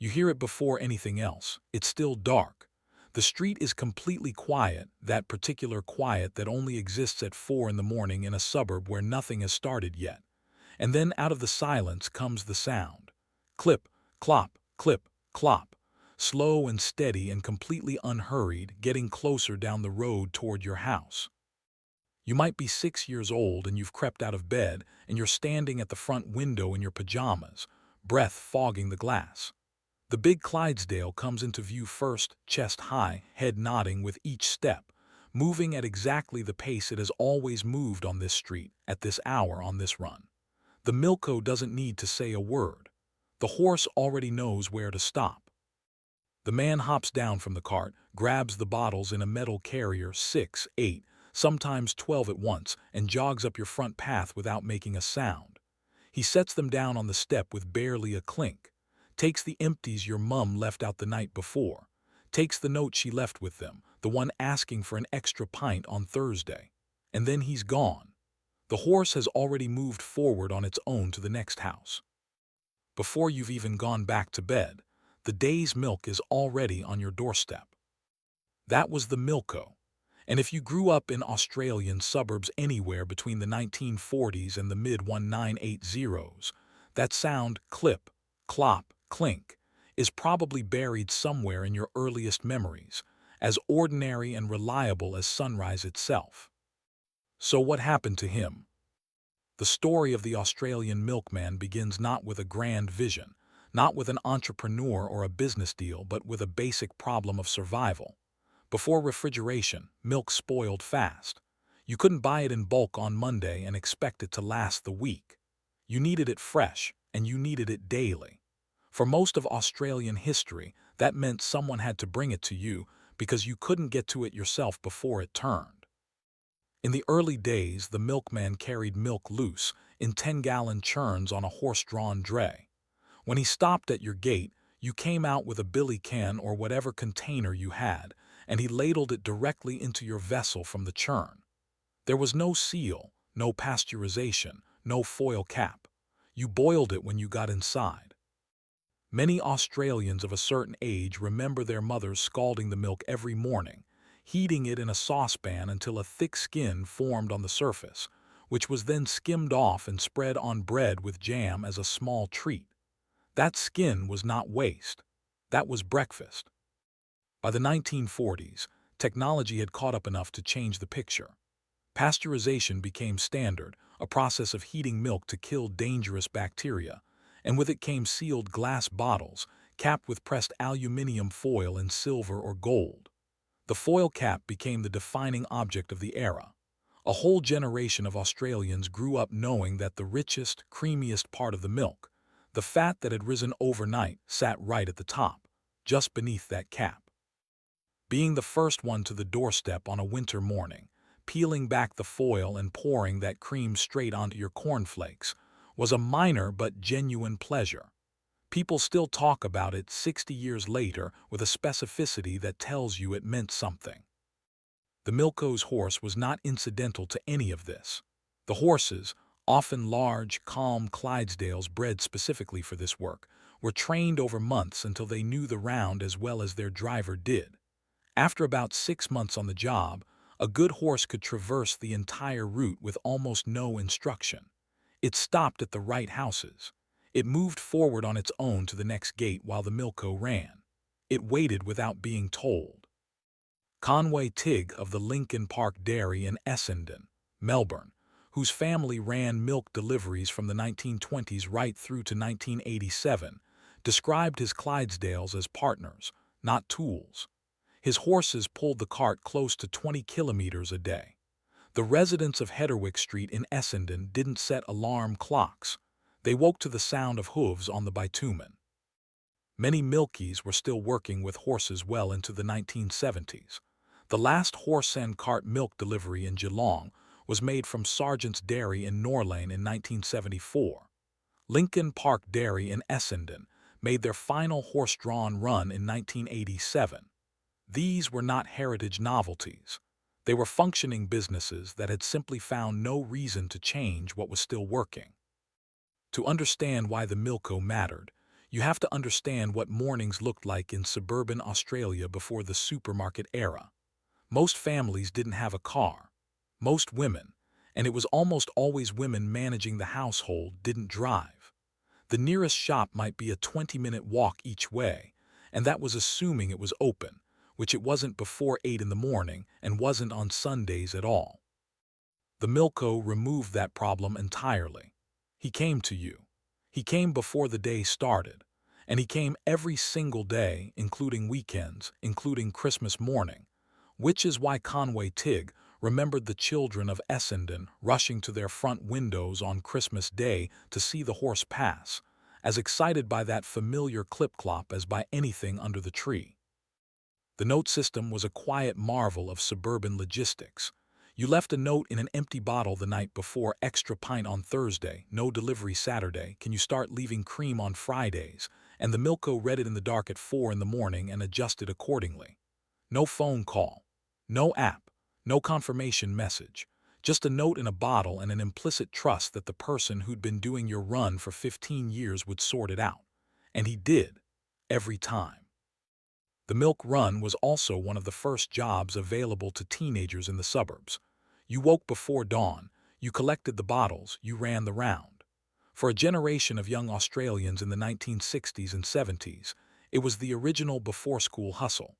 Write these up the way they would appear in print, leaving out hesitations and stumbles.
You hear it before anything else. It's still dark. The street is completely quiet, that particular quiet that only exists at 4 in the morning in a suburb where nothing has started yet. And then out of the silence comes the sound. Clip, clop, clip, clop. Slow and steady and completely unhurried, getting closer down the road toward your house. You might be 6 years old and you've crept out of bed and you're standing at the front window in your pajamas, breath fogging the glass. The big Clydesdale comes into view first, chest high, head nodding with each step, moving at exactly the pace it has always moved on this street, at this hour on this run. The Milko doesn't need to say a word. The horse already knows where to stop. The man hops down from the cart, grabs the bottles in a metal carrier, 6, 8, sometimes 12 at once, and jogs up your front path without making a sound. He sets them down on the step with barely a clink, takes the empties your mum left out the night before, takes the note she left with them, the one asking for an extra pint on Thursday, and then he's gone. The horse has already moved forward on its own to the next house. Before you've even gone back to bed, the day's milk is already on your doorstep. That was the Milko. And if you grew up in Australian suburbs anywhere between the 1940s and the mid-1980s, that sound, clip, clop, clink, is probably buried somewhere in your earliest memories, as ordinary and reliable as sunrise itself. So what happened to him? The story of the Australian milkman begins not with a grand vision, not with an entrepreneur or a business deal, but with a basic problem of survival. Before refrigeration, milk spoiled fast. You couldn't buy it in bulk on Monday and expect it to last the week. You needed it fresh, and you needed it daily. For most of Australian history, that meant someone had to bring it to you because you couldn't get to it yourself before it turned. In the early days, the milkman carried milk loose in 10-gallon churns on a horse-drawn dray. When he stopped at your gate, you came out with a billy can or whatever container you had, and he ladled it directly into your vessel from the churn. There was no seal, no pasteurization, no foil cap. You boiled it when you got inside. Many Australians of a certain age remember their mothers scalding the milk every morning, heating it in a saucepan until a thick skin formed on the surface, which was then skimmed off and spread on bread with jam as a small treat. That skin was not waste. That was breakfast. By the 1940s, technology had caught up enough to change the picture. Pasteurization became standard, a process of heating milk to kill dangerous bacteria, and with it came sealed glass bottles, capped with pressed aluminium foil in silver or gold. The foil cap became the defining object of the era. A whole generation of Australians grew up knowing that the richest, creamiest part of the milk, the fat that had risen overnight, sat right at the top, just beneath that cap. Being the first one to the doorstep on a winter morning, peeling back the foil and pouring that cream straight onto your cornflakes, was a minor but genuine pleasure. People still talk about it 60 years later with a specificity that tells you it meant something. The Milko's horse was not incidental to any of this. The horses, often large, calm Clydesdales bred specifically for this work, were trained over months until they knew the round as well as their driver did. After about 6 months on the job, a good horse could traverse the entire route with almost no instruction. It stopped at the right houses. It moved forward on its own to the next gate while the Milko ran. It waited without being told. Conway Tigg of the Lincoln Park Dairy in Essendon, Melbourne, whose family ran milk deliveries from the 1920s right through to 1987, described his Clydesdales as partners, not tools. His horses pulled the cart close to 20 kilometers a day. The residents of Hedderwick Street in Essendon didn't set alarm clocks. They woke to the sound of hooves on the bitumen. Many milkies were still working with horses well into the 1970s. The last horse and cart milk delivery in Geelong was made from Sargent's Dairy in Norlane in 1974. Lincoln Park Dairy in Essendon made their final horse-drawn run in 1987. These were not heritage novelties. They were functioning businesses that had simply found no reason to change what was still working. To understand why the Milko mattered, You have to understand what mornings looked like in suburban Australia before the supermarket era. Most families didn't have a car. Most women, and it was almost always women managing the household, didn't drive. The nearest shop might be a 20-minute walk each way, and that was assuming it was open, which it wasn't before 8 in the morning and wasn't on Sundays at all. The Milko removed that problem entirely. He came to you. He came before the day started, and he came every single day, including weekends, including Christmas morning, which is why Conway Tigg remembered the children of Essendon rushing to their front windows on Christmas Day to see the horse pass, as excited by that familiar clip-clop as by anything under the tree. The note system was a quiet marvel of suburban logistics. You left a note in an empty bottle the night before: extra pint on Thursday, no delivery Saturday, can you start leaving cream on Fridays? And the Milko read it in the dark at 4 in the morning and adjusted accordingly. No phone call, no app, no confirmation message, just a note in a bottle and an implicit trust that the person who'd been doing your run for 15 years would sort it out. And he did, every time. The milk run was also one of the first jobs available to teenagers in the suburbs. You woke before dawn, you collected the bottles, you ran the round. For a generation of young Australians in the 1960s and 70s, it was the original before-school hustle.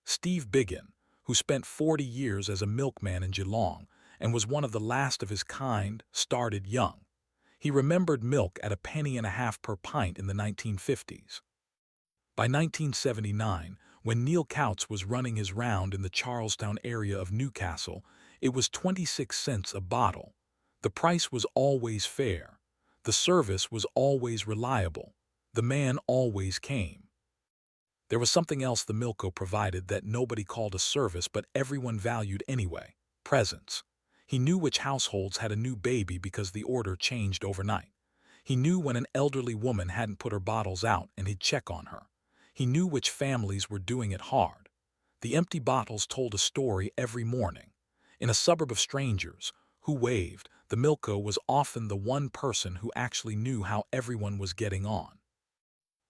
Steve Biggin, who spent 40 years as a milkman in Geelong and was one of the last of his kind, started young. He remembered milk at a penny and a half per pint in the 1950s. By 1979, when Neil Couts was running his round in the Charlestown area of Newcastle, it was 26 cents a bottle. The price was always fair. The service was always reliable. The man always came. There was something else the Milko provided that nobody called a service but everyone valued anyway: presents. He knew which households had a new baby because the order changed overnight. He knew when an elderly woman hadn't put her bottles out and he'd check on her. He knew which families were doing it hard. The empty bottles told a story every morning. In a suburb of strangers who waved, the Milko was often the one person who actually knew how everyone was getting on.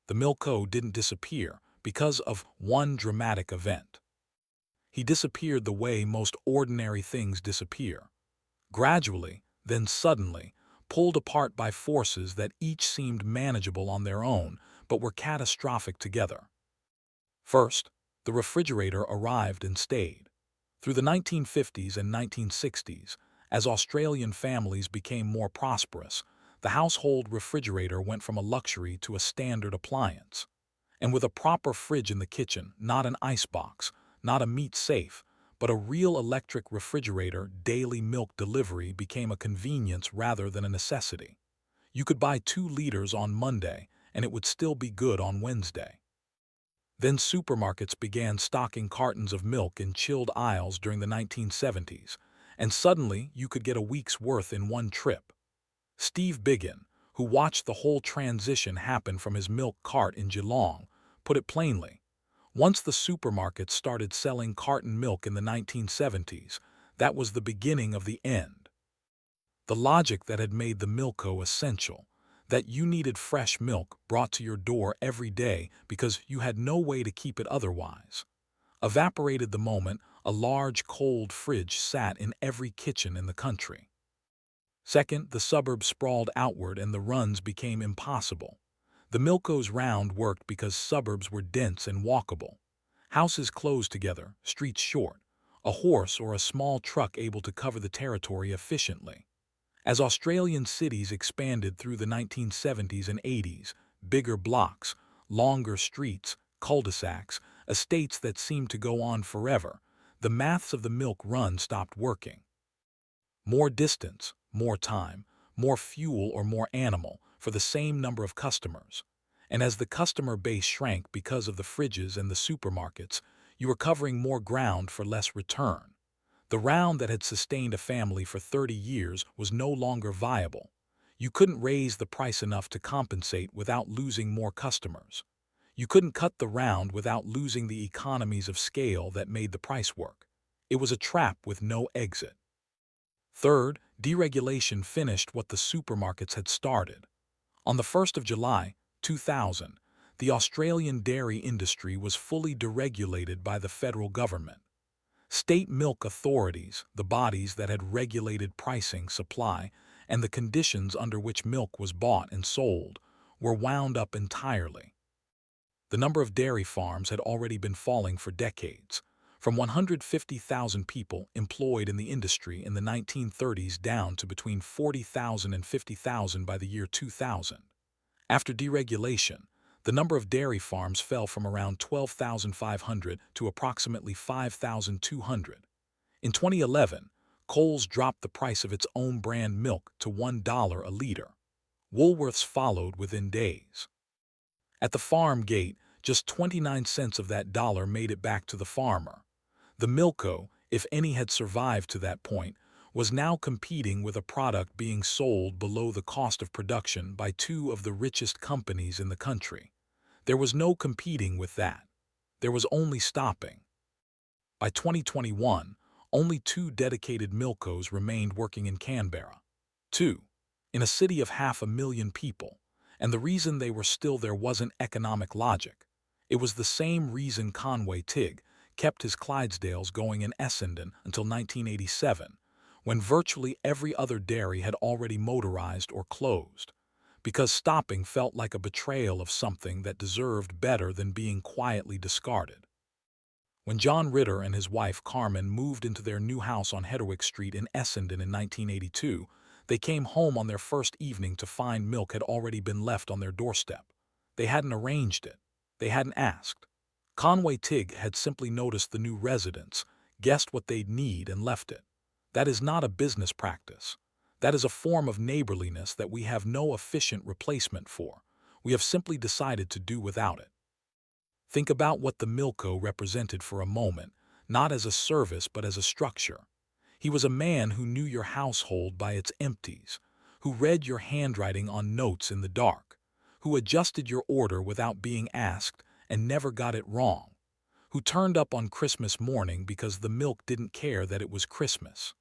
The Milko didn't disappear because of one dramatic event. He disappeared the way most ordinary things disappear. Gradually, then suddenly, pulled apart by forces that each seemed manageable on their own, but were catastrophic together. First, the refrigerator arrived and stayed. Through the 1950s and 1960s, as Australian families became more prosperous, the household refrigerator went from a luxury to a standard appliance. And with a proper fridge in the kitchen, not an icebox, not a meat safe, but a real electric refrigerator, daily milk delivery became a convenience rather than a necessity. You could buy 2 liters on Monday, and it would still be good on Wednesday. Then supermarkets began stocking cartons of milk in chilled aisles during the 1970s, and suddenly you could get a week's worth in one trip. Steve Biggin, who watched the whole transition happen from his milk cart in Geelong, put it plainly: once the supermarkets started selling carton milk in the 1970s, that was the beginning of the end. The logic that had made the Milko essential, that you needed fresh milk brought to your door every day because you had no way to keep it otherwise, evaporated the moment a large cold fridge sat in every kitchen in the country. Second, the suburbs sprawled outward and the runs became impossible. The Milko's round worked because suburbs were dense and walkable. Houses close together, streets short, a horse or a small truck able to cover the territory efficiently. As Australian cities expanded through the 1970s and 80s, bigger blocks, longer streets, cul-de-sacs, estates that seemed to go on forever, the maths of the milk run stopped working. More distance, more time, more fuel or more animal for the same number of customers. And as the customer base shrank because of the fridges and the supermarkets, you were covering more ground for less return. The round that had sustained a family for 30 years was no longer viable. You couldn't raise the price enough to compensate without losing more customers. You couldn't cut the round without losing the economies of scale that made the price work. It was a trap with no exit. Third, deregulation finished what the supermarkets had started. On the 1st of July, 2000, The Australian dairy industry was fully deregulated by the federal government. State milk authorities, the bodies that had regulated pricing, supply, and the conditions under which milk was bought and sold, were wound up entirely. The number of dairy farms had already been falling for decades, from 150,000 people employed in the industry in the 1930s down to between 40,000 and 50,000 by the year 2000. After deregulation, the number of dairy farms fell from around 12,500 to approximately 5,200. In 2011, Coles dropped the price of its own brand milk to $1 a liter. Woolworths followed within days. At the farm gate, just 29 cents of that dollar made it back to the farmer. The Milko, if any had survived to that point, was now competing with a product being sold below the cost of production by two of the richest companies in the country. There was no competing with that. There was only stopping. By 2021, only 2 dedicated Milkos remained working in Canberra. 2. In a city of 500,000 people. And the reason they were still there wasn't economic logic. It was the same reason Conway Tig kept his Clydesdales going in Essendon until 1987, when virtually every other dairy had already motorized or closed, because stopping felt like a betrayal of something that deserved better than being quietly discarded. When John Ritter and his wife Carmen moved into their new house on Hedderwick Street in Essendon in 1982, they came home on their first evening to find milk had already been left on their doorstep. They hadn't arranged it. They hadn't asked. Conway Tig had simply noticed the new residents, guessed what they'd need, and left it. That is not a business practice. That is a form of neighborliness that we have no efficient replacement for. We have simply decided to do without it. Think about what the Milko represented for a moment, not as a service but as a structure. He was a man who knew your household by its empties, who read your handwriting on notes in the dark, who adjusted your order without being asked and never got it wrong, who turned up on Christmas morning because the milk didn't care that it was Christmas.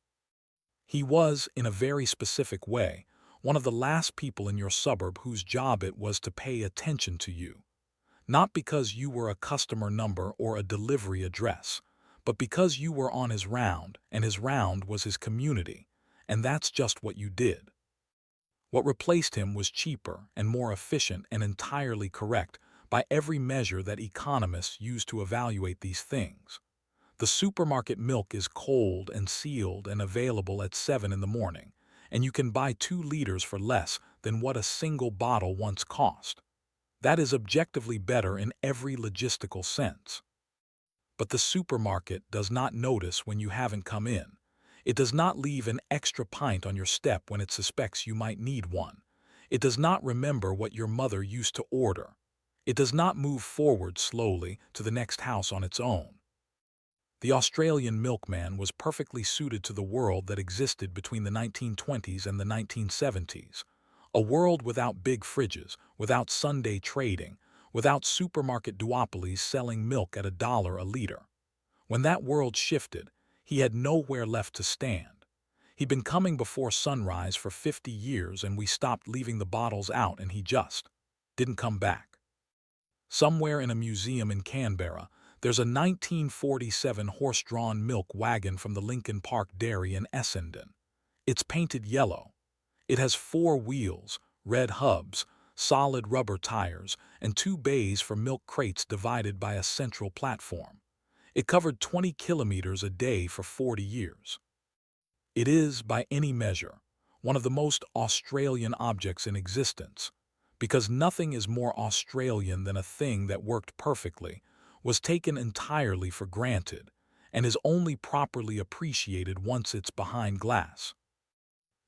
He was, in a very specific way, one of the last people in your suburb whose job it was to pay attention to you. Not because you were a customer number or a delivery address, but because you were on his round, and his round was his community, and that's just what you did. What replaced him was cheaper and more efficient and entirely correct by every measure that economists use to evaluate these things. The supermarket milk is cold and sealed and available at 7 in the morning, and you can buy 2 liters for less than what a single bottle once cost. That is objectively better in every logistical sense. But the supermarket does not notice when you haven't come in. It does not leave an extra pint on your step when it suspects you might need one. It does not remember what your mother used to order. It does not move forward slowly to the next house on its own. The Australian milkman was perfectly suited to the world that existed between the 1920s and the 1970s. A world without big fridges, without Sunday trading, without supermarket duopolies selling milk at $1 a liter. When that world shifted, he had nowhere left to stand. He'd been coming before sunrise for 50 years and we stopped leaving the bottles out and he just didn't come back. Somewhere in a museum in Canberra, there's a 1947 horse-drawn milk wagon from the Lincoln Park Dairy in Essendon. It's painted yellow. It has 4 wheels, red hubs, solid rubber tires, and 2 bays for milk crates divided by a central platform. It covered 20 kilometers a day for 40 years. It is, by any measure, one of the most Australian objects in existence, because nothing is more Australian than a thing that worked perfectly, was taken entirely for granted, and is only properly appreciated once it's behind glass.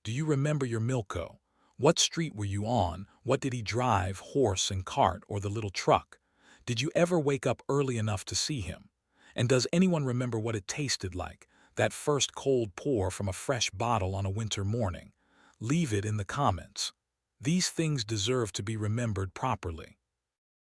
Do you remember your Milko? What street were you on? What did he drive, horse and cart or the little truck? Did you ever wake up early enough to see him? And does anyone remember what it tasted like, that first cold pour from a fresh bottle on a winter morning? Leave it in the comments. These things deserve to be remembered properly.